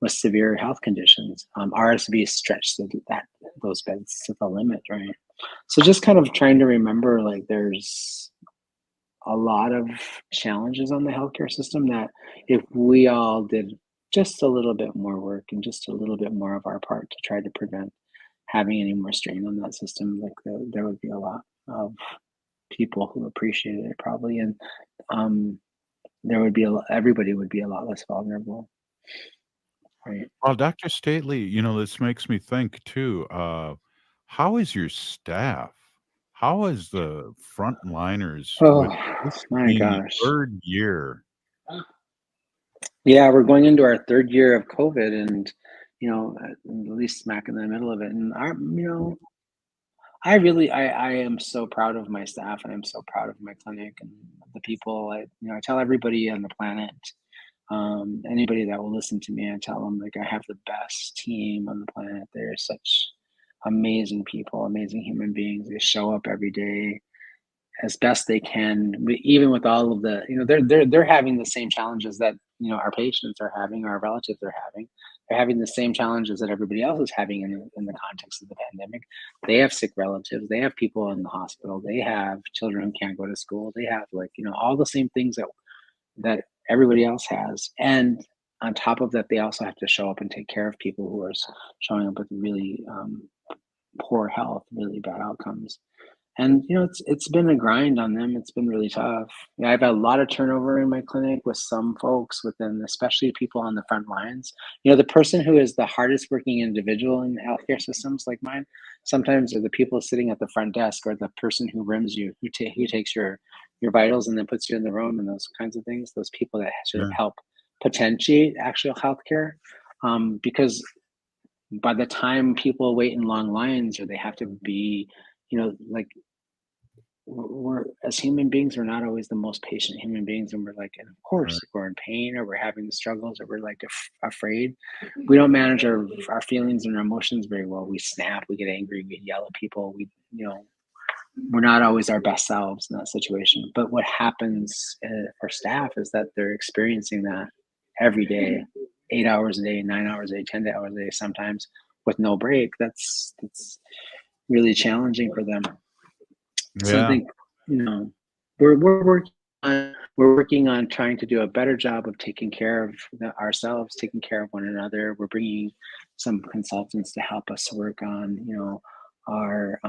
with severe health conditions. RSV stretched those beds to the limit, right? So just kind of trying to remember, like, there's a lot of challenges on the healthcare system that if we all did just a little bit more work and just a little bit more of our part to try to prevent having any more strain on that system, like there would be a lot of people who appreciated it probably, and there would be everybody would be a lot less vulnerable, right? Well, Dr. Stately, this makes me think too. How is your staff? How is the frontliners Oh with this my being the gosh. third year? Yeah, we're going into our third year of COVID, and at least smack in the middle of it. And I am so proud of my staff, and I'm so proud of my clinic and the people. I tell everybody on the planet, anybody that will listen to me, I tell them, like, I have the best team on the planet. They're such amazing people, amazing human beings. They show up every day as best they can, even with all of the, they're having the same challenges that our patients are having, our relatives are having. They're having the same challenges that everybody else is having in the context of the pandemic. They have sick relatives. They have people in the hospital. They have children who can't go to school. They have, like, all the same things that everybody else has. And on top of that, they also have to show up and take care of people who are showing up with really poor health, really bad outcomes. And it's been a grind on them. It's been really tough. Yeah, I've had a lot of turnover in my clinic with some folks within, especially people on the front lines. The person who is the hardest working individual in healthcare systems like mine, sometimes are the people sitting at the front desk, or the person who rims you, who takes your vitals and then puts you in the room, and those kinds of things. Those people that sort of Yeah. help potentiate actual healthcare, because by the time people wait in long lines, or they have to be, like, we're as human beings, we're not always the most patient human beings, and we're like, and of course, Right. if we're in pain, or we're having the struggles, or we're like afraid, we don't manage our feelings and our emotions very well. We snap, we get angry, we yell at people. We're not always our best selves in that situation. But what happens for staff is that they're experiencing that every day, 8 hours a day, 9 hours a day, 10 hours a day, sometimes with no break. That's really challenging for them. So I Yeah. think, we're working on trying to do a better job of taking care of ourselves, taking care of one another. We're bringing some consultants to help us work on, our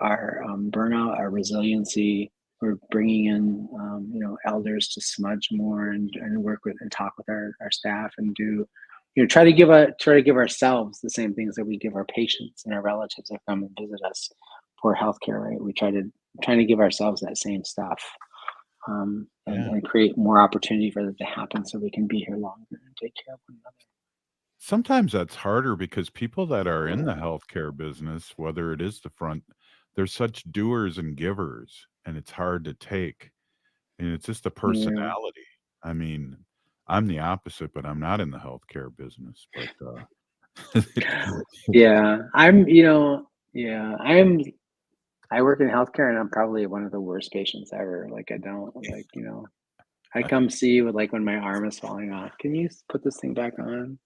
burnout, our resiliency. We're bringing in, elders to smudge more and work with and talk with our staff, and do, try to give ourselves the same things that we give our patients and our relatives that come and visit us for healthcare. Right? We trying to give ourselves that same stuff, and create more opportunity for it to happen, so we can be here longer and take care of one another. Sometimes that's harder because people that are in the healthcare business, whether it is the front, they're such doers and givers, and it's hard to take. And it's just a Yeah. personality. I mean, I'm the opposite, but I'm not in the healthcare business. But Yeah, yeah, I work in healthcare, and I'm probably one of the worst patients ever. Like, I don't like, I come see you with, like, when my arm is falling off. Can you put this thing back on?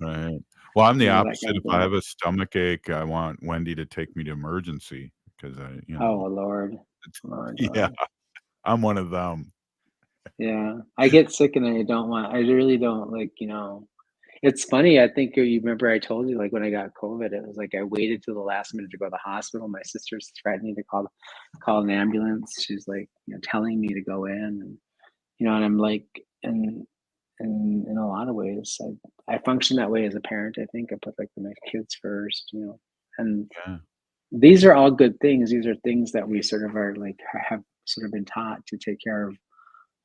Right. Well, I'm the That opposite. kind of If I thing. have a stomach ache, I want Wendy to take me to emergency because Oh Lord, Lord, yeah, Lord. I'm one of them. Yeah, I get sick, and I really don't like, it's funny. I think you remember I told you, like, when I got COVID, it was like I waited till the last minute to go to the hospital. My sister's threatening to call an ambulance. She's like, telling me to go in, and I'm like, and in a lot of ways, I function that way as a parent. I think I put, like, my kids first, and Yeah. these are all good things. These are things that we sort of are, like, have sort of been taught to take care of,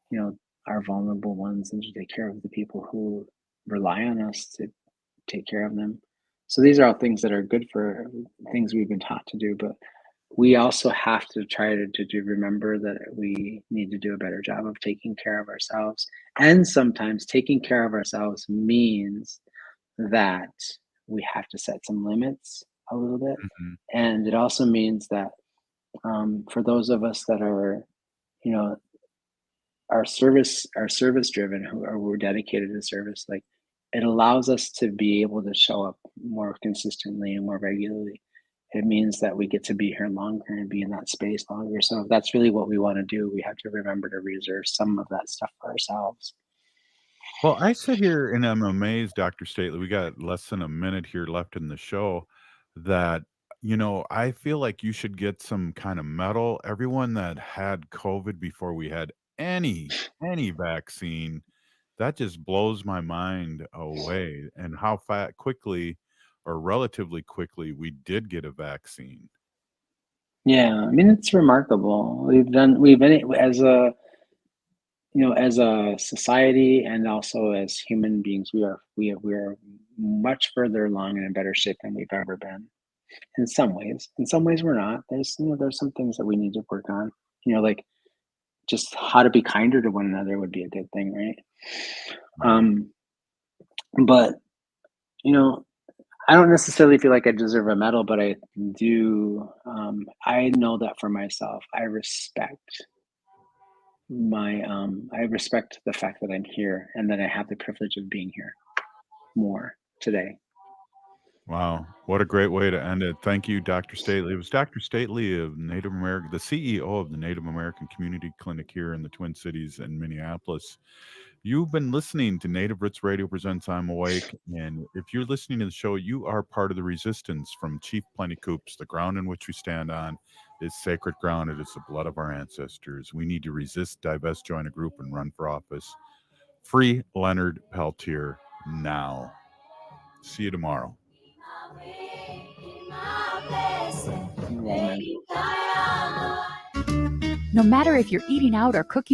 you know, our vulnerable ones, and to take care of the people who rely on us to take care of them. So these are all things that are good for things we've been taught to do, but we also have to try to remember that we need to do a better job of taking care of ourselves. And sometimes taking care of ourselves means that we have to set some limits a little bit. Mhm. And it also means that, for those of us that are, you know, our service driven, who are we're dedicated to service, like, it allows us to be able to show up more consistently and more regularly. it means that we get to be here longer and be in that space longer. So if that's really what we want to do, we have to remember to reserve some of that stuff for ourselves. Well, I sit here and I'm amazed, Dr. Stately. We got less than a minute here left in the show that, I feel like you should get some kind of medal. Everyone that had COVID before we had any vaccine, that just blows my mind away. And how quickly or relatively quickly we did get a vaccine. Yeah, I mean, it's remarkable. We've been as a as a society and also as human beings, we are much further along and in better shape than we've ever been. In some ways we're not. There's some things that we need to work on. Like just how to be kinder to one another would be a good thing, right? But I don't necessarily feel like I deserve a medal, but I do. I know that for myself, I respect the fact that I'm here and that I have the privilege of being here more today. Wow, what a great way to end it. Thank you, Dr. Stately. It was Dr. Stately of Native American, the CEO of the Native American Community Clinic here in the Twin Cities and Minneapolis. You've been listening to Native Roots Radio Presents I'm Awake, and if you're listening to the show, you are part of the resistance from Chief Plenty Coops. The ground in which we stand on is sacred ground. It is the blood of our ancestors. We need to resist, divest, join a group, and run for office. Free Leonard Peltier now. See you tomorrow. No matter if you're eating out or cooking